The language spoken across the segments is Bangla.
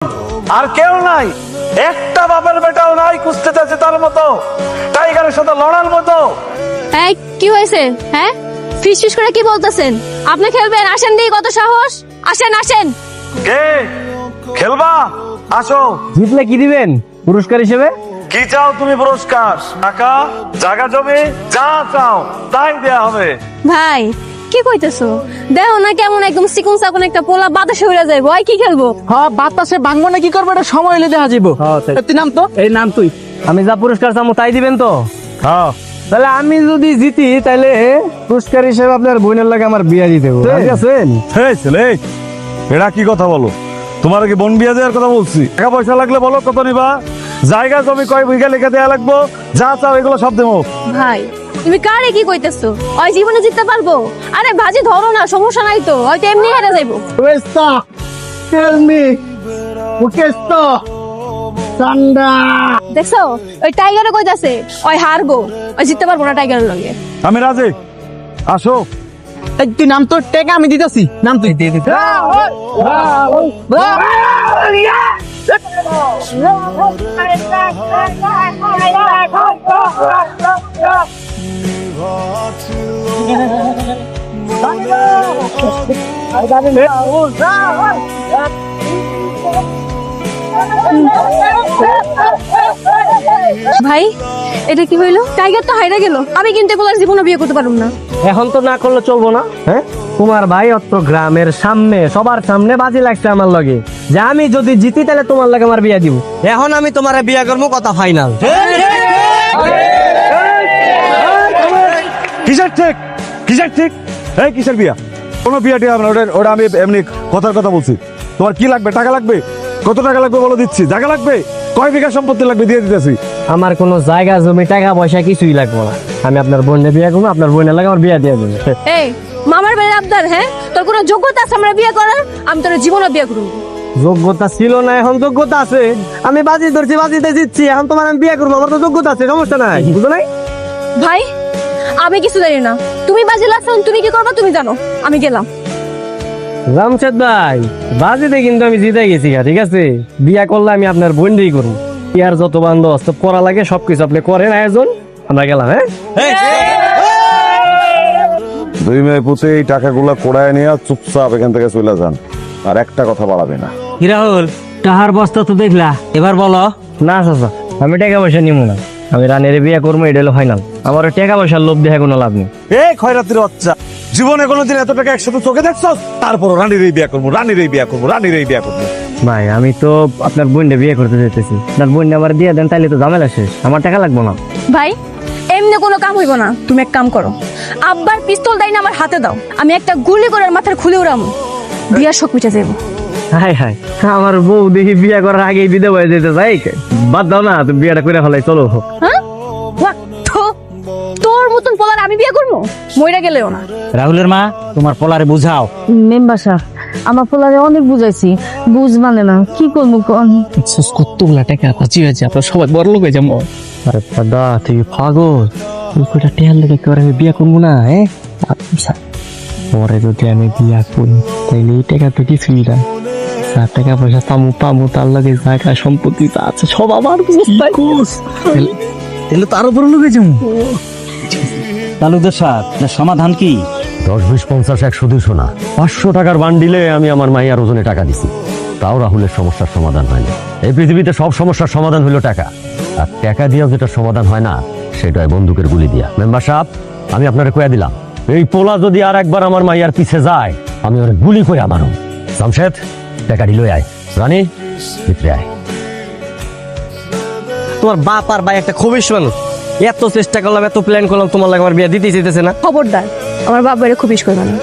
আর কেউ নাই, একটা বাপের বেটাও নাই কুস্তি আছে তার মতো, টাইগারের সাথে লড়ার মতো। এই কি হয়েছে? হ্যাঁ, ফিস ফিস করে কি বলতেছেন? আপনি খেলবেন? আসেন দিই, কত সাহস! আসেন আসেন। কে খেলবা? আসো। জিতলে কি দিবেন পুরস্কার হিসেবে? কি চাও তুমি পুরস্কার? টাকা, জায়গা জমি, যা চাও তাই দেয়া হবে। ভাই কি কইতেছো? দেখো না কেমন একদম চিকন চাকন একটা পোলা বাতাসে উড়ে যায়। ভয় কি খেলবো? হ্যাঁ, বাতাসে ভাঙবো না, কি করবো এটা সময় হলে দেখা যাবো। তুই নাম তো, এই নাম তুই। আমি যা পুরস্কার চামো তাই দিবেন তো? হ্যাঁ। তাহলে আমি যদি জিতি তাহলে পুরস্কার হিসেবে আপনার বোনের লাগে আমার বিয়া দিয়ে দেবো, ঠিক আছেন? এই ছেলে, এরা কি কথা বলো? তোমার কি বোন বিয়ে দেওয়ার কথা বলছি? টাকা পয়সা লাগলে বলো কত নিবা, জায়গা জমি কয় বিঘা লেখা দেয়া লাগবো, যা চাও এগুলো সব দেবো। ভাই তুমি কারে কি কইতেছো? ওই জীবনে জিততে পারবো? আরে বাজি ধরো না, সমস্যা নাই তো, হয়তো এমনি হেরে যাইবো। টেল মি ওকেস্তো সান্ডা। দেখছো ওই টাইগারে কইতাছে ওই হারবো, ওই জিততে পারবো না টাইগারের লগে। আমি রাজি, আসো। তুই নাম তো, টেকা আমি দিতেছি, নাম তুই দিয়ে দিতে। ভাই এটা কি হইলো? টাইগার তো হাইরা গেল। আমি কিন্তু এগুলোর জীবনে বিয়ে করতে পারবো না। এখন তো না করলে চলবো না। হ্যাঁ, তোমার ভাই অত গ্রামের সামনে সবার সামনে বাজি লাগছে আমার লগে যে আমি যদি জিতি তাহলে তোমার লাগে আমার বিয়া দিব। এখন আমি তোমার বিয়া করবো, কথা ফাইনাল। কিসের ঠিক, কিসের ঠিক? এই কিসের বিয়া? কোনো বিয়া টিয়া হবে না, ওটা আমি এমনি কথার কথা বলছি। তোমার কি লাগবে? টাকা লাগবে? কত টাকা লাগবে বলো, দিচ্ছি। জায়গা লাগবে? কয় বিঘা সম্পত্তি লাগবে দিয়ে দিতেছি। আমার কোনো জায়গা জমি টাকা পয়সা কিছুই লাগবে না। আমি আপনার বোনের বিয়া করবো, আপনার বোনের লাগে আমার বিয়া দিয়ে দেবো। এই মামার বাড়ির আবদার? হ্যাঁ, তোর কোনো যোগ্যতা আছে আমরা বিয়ে করার? আমি তোর জীবনে বিয়ে করবো। যোগ্যতা ছিল না, এখন যোগ্যতা আছে। আমি বাজি ধরছি, বাজিতে জিতছি, এখন তোমার আমি বিয়ে করবো, আমার তো যোগ্যতা আছে, সমস্যা নাই, বুঝো নাই? ভাই আমি কিছু জানি না, তুমি বাজি লাগছো, তুমি কি করবা তুমি জানো। আমি গেলাম। রামচাঁদ ভাই, বাজিতে কিন্তু আমি জিতে গেছি, ঠিক আছে? বিয়া করলে আমি আপনার বোনই করবো। ইয়ার যত বন্দোবস্ত করা লাগে সবকিছু আপনি করেন, আয়োজন। আমরা গেলাম। হ্যাঁ, দুই মেয়ে পুঁতে এই টাকাগুলো কোড়ায় নিয়ে চুপচাপ এখান থেকে চলে যান, আর একটা কথা বাড়াবে না। কি রাহুল, টাহার বস্তা তো দেখলা, এবার বলো। না চাচা, আমি টাকা পয়সা নিবো না, আমি রানের বিয়ে করবো, এটা হলো ফাইনাল। আমার টাকা পয়সার লোভ দেখে কোনো লাভ নেই। এই খয়রাতির বাচ্চা, জীবনে কোনোদিন এত টাকা একসাথে চোখে দেখছো? তারপর রানীর এই বিয়া করবো, রানীর এই বিয়া করবো, রানীর এই বিয়া করবো। ভাই আমি তো আপনার বোনটা বিয়ে করতে যেতেছি, আপনার বোন আবার দিয়ে দেন তাইলে তো ঝামেলা শেষ, আমার টাকা লাগবো না। ভাই এমনি কোনো কাম হইব না, তুমি এক কাম করো, আব্বার পিস্তল দাই না আমার হাতে দাও, আমি একটা গুলি করে ওর মাথার খুলে উড়ামু, বিয়ার শোক মিটে যাবো। হাই হাই, আমার বউ দেখি বিয়ে করার আগেই বিধবা হয়ে যেতে চাই। বাদ দাও না, তুমি বিয়েটা করে ফেলাই, চলো। হ্যাঁ, তোর মতন পোলার আমি বিয়ে করবো? মইরা গেলেও না। রাহুলের মা, তোমার পোলারে বুঝাও। মেম্বার সাহেব, আমার পোলারে অনেক বুঝাইছি, বুঝ মানে না, কি করবো কোন? কতগুলা টাকা বাঁচি হয়েছে, আপনার সবাই বড় লোক হয়ে যাবো। আরে দাদা তুই পাগল, তুই কয়টা টেয়ার লেগে করে আমি বিয়ে করবো না? হ্যাঁ, পরে যদি আমি বিয়া করি তাইলে এই টাকা তো কিছুই না। যার টাকা পয়সা পামু তার লাগে জায়গা সম্পত্তি যা আছে সব আমার। তাহলে তার উপর লোক হয়ে যাবো। তালুকদার সাহেব, সমাধান কি? 10, 20, 50, 100, 200 না, 500 টাকার বান্ডিলে আমি আমার মাইয়ার ওজনে টাকা দিছি, তাও রাহুলের সমস্যার সমাধান হয়নি। এই পৃথিবীতে সব সমস্যার সমাধান হলো টাকা, আর টাকা দিয়েও যেটা সমাধান হয় না সেটাই বন্দুকের গুলি দিয়া। মেম্বার সাহেব, আমি আপনারে কইয়া দিলাম, এই পোলা যদি আর একবার আমার মাইয়ার পিছে যায় আমি ওরে গুলি করে মারো। জামশেদ, টাকা দিল আয়। রানী, ভিতরে আয়। তোমার বাপ আর ভাই একটা খবিস মানুষ, এত চেষ্টা করলাম, এত প্ল্যান করলাম, তোমার লাগে আমার বিয়ে দিতেই চাইতেছে না। খবরদার, আমার বাপ ভাইরে খুব ইস করবে না,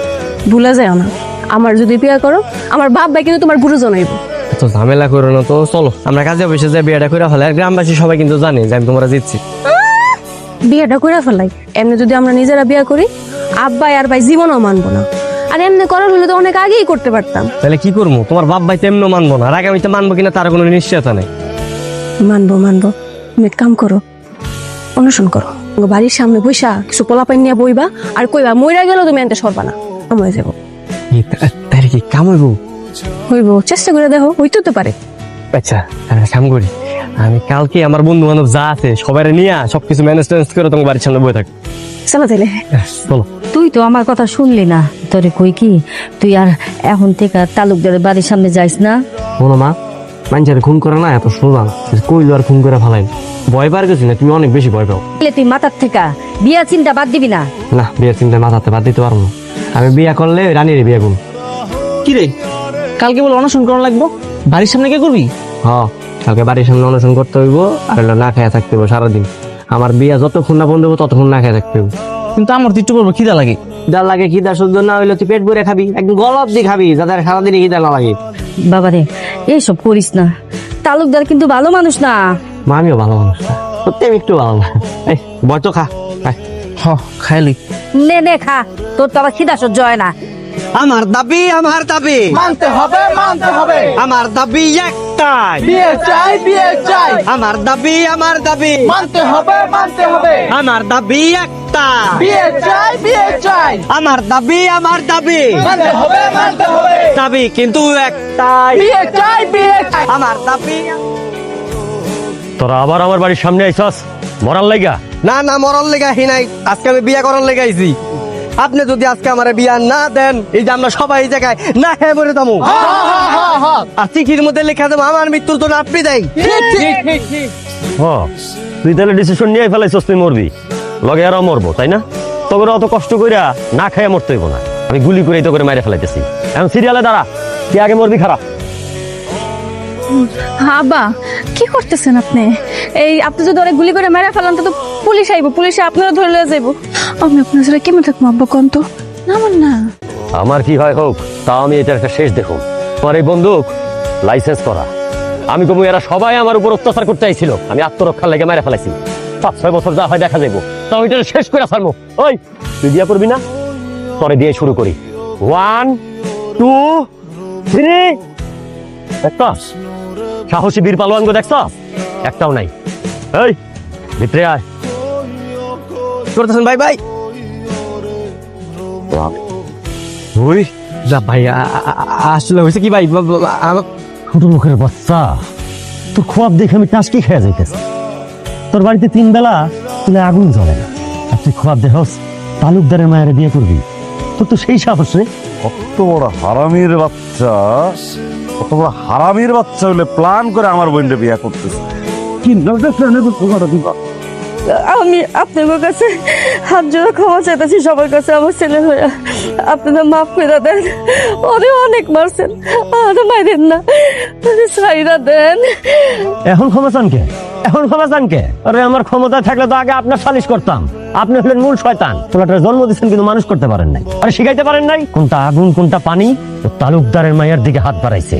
ভুলে যায় না। আমার যদি বিয়ে করো, আমার বাপ ভাই কিন্তু তোমার গুরু জানাইব। এত ঝামেলা করো না তো, চলো আমরা কাজে অফিসে যাই, বিয়েটা করে ফেলে। আর গ্রামবাসী সবাই কিন্তু জানে যে আমি তোমরা জিতছি। বিয়েটা করে ফেলাই, এমনি যদি আমরা নিজেরা বিয়ে করি আব্বাই আর ভাই জীবনও মানবো না। আর এমনি করার হলে তো অনেক আগেই করতে পারতাম। তাহলে কি করবো? তোমার বাপ ভাই তেমন মানবো না, আর আগামীতে মানবো কিনা তার কোনো নিশ্চয়তা নেই। মানবো। তুমি এক কাম করো, অনুসরণ করো, বাড়ির সামনে বইসা কিছু পোলাপাইন নিয়ে বইবা আর কইবা মইরা গেল তুমি এনতে সরবা না, মরে যাবো। তাহলে কি কাম হইব? হইব, চেষ্টা করে দেখো, হইতে তো পারে। আচ্ছা আমি এক কাম করি, আমি কালকে আমার বন্ধু বান্ধব যা আছে সবাই নিয়ে সবকিছু ম্যানেজ ট্যানেজ করে তোমার বাড়ির সামনে বয়ে থাক। চলো তাইলে। চলো। তুই তো আমার কথা শুনলি না, তোরে কই কি তুই আর এখন থেকে তালুকদারের বাড়ির সামনে যাইস না। শোনো মা, মানুষের খুন করে না এত সোজা না, কইলো আর খুন করে ফেলাই। ভয় পার গেছি না, তুমি অনেক বেশি ভয় পাও। তুই মাথার থেকে বিয়া চিন্তা বাদ দিবি না। না, বিয়ের চিন্তা মাথাতে বাদ দিতে পারবো না। আমি বিয়ে করলে রানীর বিয়ে করবো। কি রে, কালকে বলে অনশন করা লাগবো, বাড়ির সামনে কে করবি? হ্যাঁ, কালকে বাড়ির সামনে অনুষ্ঠান করতে হইব, আর হলো না খেয়ে থাকতে হইব সারাদিন। আমার বিয়া যতক্ষণ না বন্ধ হইব ততক্ষণ না খেয়ে থাকতে হইব। কিন্তু আমার তো একটু বলবো খিদা লাগে। খিদা লাগে, খিদা সহ্য না হইলে তুই পেট ভরে খাবি, একদম গলদ দিয়ে খাবি, যাতে সারাদিনই খিদা না লাগে। বাবারে এইসব করিস না, তালুকদার কিন্তু ভালো মানুষ না। মা, আমিও ভালো মানুষ না, সত্যি আমি একটু ভালো না। এই বয় তো খা। হ, খাইলি। নে নে খা, তোর তো আবার খিদা সহ্য হয় না। আমার দাবি মানতে হবে আমার দাবি একটাই, বিয়ে চাই আমার দাবি মানতে হবে আমার দাবি একটা, বিয়ে চাই আমার দাবি মানতে হবে দাবি কিন্তু একটাই, বিয়ে চাই আমার দাবি। তোরা আবার আমার বাড়ির সামনে আইছস মরার লাইগা? না না, মরণ লেগা হি নাই, আজকে আমি বিয়া করার লেগাইছি। আপনি যদি আজকে আমার বিয়া না দেন, এই যে আমরা সবাই এই জায়গায় না খেয়ে মরে যাবো। আর চিঠির মধ্যে লেখা দেবো আমার মৃত্যুর জন্য আপনি দেয়। তুই তাহলে ডিসিশন নিয়ে ফেলাইছস তুই মরবি, লগে আরো মরবো, তাই না? তোকে অত কষ্ট কইরা না খাইয়া মরতে হইব না, আমি গুলি করে তো করে মাইরে ফেলাইতেছি। এখন সিরিয়ালে দাঁড়া, কে আগে মরবি খারাপ। আব্বা কি করতেছেন আপনি? এই আপনি যদি ওরা গুলি করে মেরে ফেলান তো পুলিশ আইব, পুলিশে আপনারা ধরে লয়ে যাইব। আমি আপনার সাথে কেমন থাকবো আব্বা কোন তো? না আমার না। আমার কি হয় হোক, তাও আমি এটার একটা শেষ দেখুন। তোমার এই বন্দুক লাইসেন্স করা, আমি কমু এরা সবাই আমার উপর অত্যাচার করতে চাইছিল, আমি আত্মরক্ষার লেগে মেরে ফেলাইছি। 5-6 বছর যা হয় দেখা যাইব, তাও এটা শেষ করে ফেলবো। ওই তুই বিয়া করবি না? পরে দিয়ে শুরু করি। 1 2 3। দেখছস সাহসী বীর পালোয়ানগো, দেখছস একটাও নাই। এই ভিতরে আয়। করতেছেন ভাই ভাই? তুই যা ভাই, আসলে হয়েছে কি ভাই, ছোট মুখের বাচ্চা, তোর খোয়াব দেখে আমি টাসকি খেয়ে যাইতেছি। তোর বাড়িতে 3 বেলা তুলে আগুন জ্বলে না, আর তুই খোয়াব দেখস তালুকদারের মায়ের বিয়ে করবি? তোর তো সেই সাহস রে। কত বড় হারামির বাচ্চা, কত বড় হারামির বাচ্চা হলে প্ল্যান করে আমার বোনকে বিয়ে করতেছে। কি আমি আপনাদের কাছে হাত জোড়া ক্ষমা চাইতেছি সবার কাছে, আমার ছেলে হইয়া আপনাদের মাফ করে দেন। ওরে অনেক মারছেন, আর মাইরেন না, ছাইরা দেন। এখন ক্ষমা চান কে? আরে আমার ক্ষমতা থাকলে তো আগে আপনার সালিশ করতাম। আপনি হলেন মূল শয়তান, তোলাটার জন্ম দিচ্ছেন কিন্তু মানুষ করতে পারেন নাই, আরে শিখাইতে পারেন নাই কোনটা আগুন কোনটা পানি। তো তালুকদারের মায়ের দিকে হাত বাড়াইছে,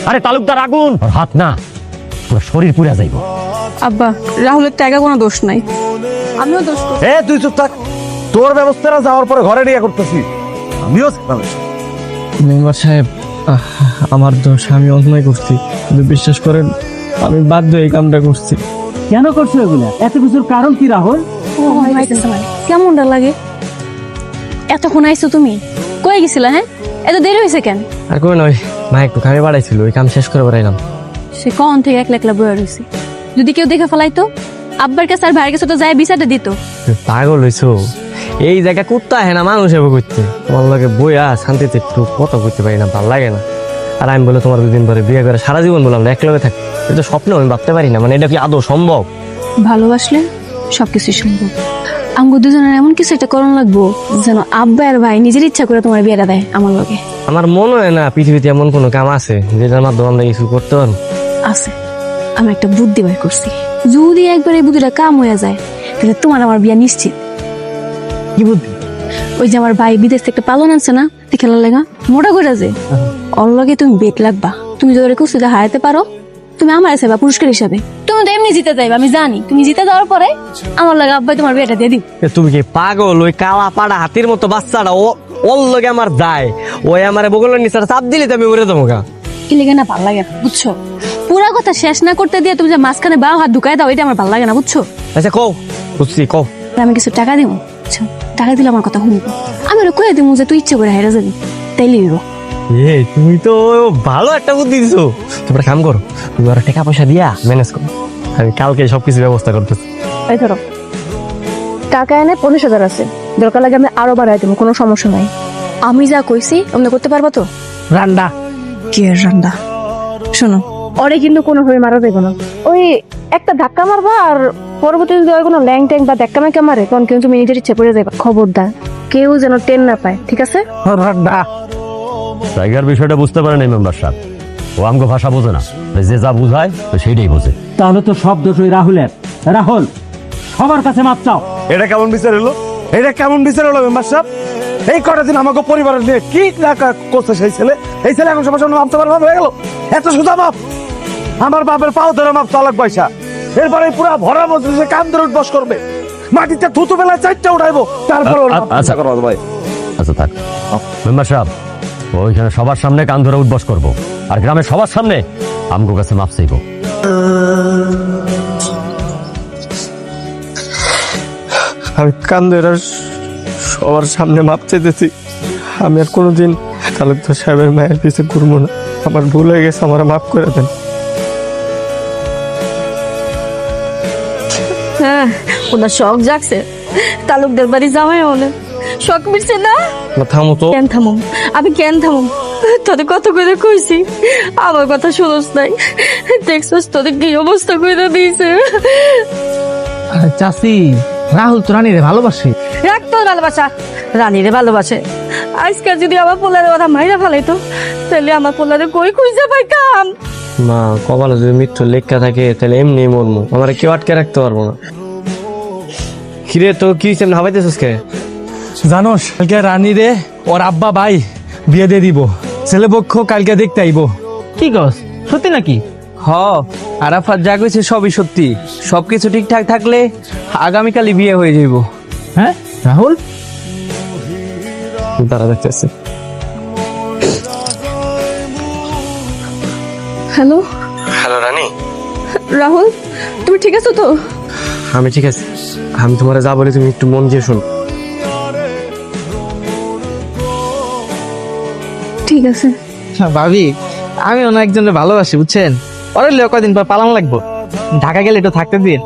আরে তালুকদার আগুন, আর হাত না, পুরো শরীর পুড়ে যাইব। আব্বা রাহুলের টাকা কোনো দোষ নাই, আমিও দোষ করি। তুই চুপ থাক, তোর ব্যবস্থাটা যাওয়ার পরে ঘরে নিয়ে করতেছি, আমিও মেম্বার সাহেব, আমার দোষ, আমি অন্যায় করছি, কিন্তু বিশ্বাস করেন আমি বাধ্য এই কামটা করছি। কেন করছো এগুলা? এত কিছুর কারণ কি রাহুল? কেমনটা লাগে? এতক্ষণ আইছো তুমি, কই গেছিলা? হ্যাঁ এত দেরি হয়েছে কেন? আর কই নয়, মা একটু কামে বাড়াইছিল, ওই কাম শেষ করে বেড়াইলাম। সে কখন থেকে একলা একলা বয়ে রয়েছে, যদি কেউ দেখে ফেলাইতো, আব্বার কাছে আর ভাইয়ের কাছে তো যায় বিচারটা দিত। পাগল হইছো? এই জায়গা কুত্তা হ্যাঁ না মানুষ এবার করতে, তোমার লগে বইয়া শান্তিতে একটু কথা করতে পারি না, ভালো লাগে না। আর আমি বলে তোমার 2 দিন পরে বিয়ে করে সারা জীবন বললাম এক লগে থাকি, এটা স্বপ্ন আমি ভাবতে পারি না। মানে এটা কি আদৌ সম্ভব? ভালোবাসলে সবকিছু সম্ভব। আমগো দুজনের এমন কিছু একটা করণ লাগবো যেন আব্বা আর ভাই নিজের ইচ্ছা করে তোমার বিয়েটা দেয় আমার লগে। আমার মনে হয় না পৃথিবীতে এমন কোনো কাম আছে যেটার মাধ্যমে আমরা কিছু করতে পারবো। আছে, আমি একটা বুদ্ধি বের করছি, যদি একবার এই বুদ্ধিটা কাম হয়ে যায় তাহলে তোমার আমার বিয়ে নিশ্চিত। কি বুদ্ধি? ওই যে আমার ভাই বিদেশ থেকে একটা পালন আনছে না, খেলার লেগা মোটা করে যে ওর লগে তুমি বেট লাগবা। তুমি যদি কুস্তিতে হারাতে পারো, তুমি আমার চাইবা পুরস্কার হিসাবে। তুমি তো এমনি জিতে যাইবা, আমি জানি। তুমি জিতে যাওয়ার পরে আমার লাগে আব্বাই তোমার বিয়েটা দিয়ে দিই। তুমি কি পাগল? ওই কালা পাড়া হাতির মতো বাচ্চাটা ওর লগে আমার যায়, ওই আমার বগলের নিচে চাপ দিলে তো আমি উড়ে যাবো গা। কি লেগে না ভাল লাগে না, বুঝছো? পুরা কথা শেষ না করতে দিয়ে তুমি যে মাঝখানে বাও হাত ঢুকাই দাও, এটা আমার ভাল লাগে না, বুঝছো? আচ্ছা কও, বুঝছি কও। আমি কিছু টাকা দিব, বুঝছো? টাকা দিলে আমার কথা শুনবো। আমি ওরা কয়ে দিব যে তুই ইচ্ছে করে হেরে যাবি, তাইলে হইব। এ তুমি তো ভালো একটা বুদ্ধি দিছো। তোমরা কাম করো, তুমি আর টাকা পয়সা দিয়া ম্যানেজ করো, আমি কালকে সবকিছু ব্যবস্থা করতেছি। এই ধরো টাকা এনে 50,000 আছে, দরকার লাগে আমি আরো বাড়াই দেবো, কোনো সমস্যা নাই। আমি যা কইছি অমনি করতে পারবো তো? রান্ডা কি আর রান্না? শোনো, ওরে কিন্তু কোনোভাবে মারা যাবে না। ওই একটা ধাক্কা মারবা, আর পরবর্তীতে যদি ওই কোনো ল্যাং ট্যাং বা ধাক্কা মাক্কা মারে তখন কিন্তু তুমি নিজের ইচ্ছে পড়ে যাবে। খবরদার কেউ যেন টেন না পায়, ঠিক আছে? রান্ডা টাইগার বিষয়টা বুঝতে পারে নাই মেম্বার সাহেব, ও আমগো ভাষা বোঝে না, যে যা বুঝায় তো সেইটাই বোঝে। তাহলে তো সব দোষ ওই রাহুলের। রাহুল, সবার কাছে মাপ চাও। এটা কেমন বিচার হলো? এটা কেমন বিচার হলো মেম্বার সাহেব? এই কটা দিন আমাকে পরিবারের নিয়ে কি টাকা করছে সেই ছেলে, এই ছেলে এখন সবার সামনে মাপ চাবার ভাব হয়ে গেল? এত সোজা মাপ? আমার বাপের পাও ধরে মাপ চালাক পয়সা, এরপরে পুরা ভরা মজলিসে কান ধরে উঠবস করবে, মাটিতে থুতু বেলায় 4টা উঠাইবো, তারপর আচ্ছা করো ভাই, আচ্ছা থাক মেম্বার সাহেব, ওইখানে সবার সামনে কান ধরে উঠবস করবো, আর গ্রামের সবার সামনে আমগো কাছে মাপ চাইবো। আমি কান্দে সবার সামনে মাপ চাইতেছি। আমি আর কোনোদিন তালুকদার সাহেবের মায়ের পিছে ঘুরবো না। আমার ভুল হয়ে গেছে, আমার মাফ করে দেন। হ্যাঁ, ওনার শখ জাগছে, তালুকদার বাড়ি জামাই হলে শখ মিটছে না। থামো তো। কেন থামুম? আমি কেন থামুম? তোদের কত করে কইছি, আমার কথা শুনোস নাই। দেখছস তোদের কি অবস্থা করে দিয়েছে। চাচি, রাহুল তো রানীরে ভালোবাসে। রাখ তোর ভালোবাসা, রানীরে ভালোবাসে। আজকে যদি আমার পোলারে ওরা মাইরা ফেলাইতো, তাহলে আমার পোলারে কই খুঁজে পাইতাম। মা, কপালে যদি মৃত্যু লেখা থাকে তাহলে এমনি মরমু, আমার কেউ আটকে রাখতে পারবো না। কিরে তো কি সেমন হাবাইতেছিস কে? জানোস কালকে রানীরে ওর আব্বা ভাই বিয়ে দিয়ে দিব, ছেলে পক্ষ কালকে দেখতে আইব। কি কস, সত্যি নাকি? হ, আরাফাত যা কইছে সবই সত্যি, সবকিছু ঠিকঠাক থাকলে আগামীকালই বিয়ে হয়ে যাইব। হ্যাঁ রাহুল, তারা দেখতেছে। হ্যালো হ্যালো রানী। রাহুল, তুমি ঠিক আছো তো? আমি ঠিক আছে, আমি তোমার যা বলি তুমি একটু মন দিয়ে শোনো। ঠিক আছে। ভাবি, আমি অন্য একজনের ভালোবাসি বুঝছেন। ওরে লিও কদিন পর পালাম লাগবো, ঢাকা গেলে একটু থাকতে দিন।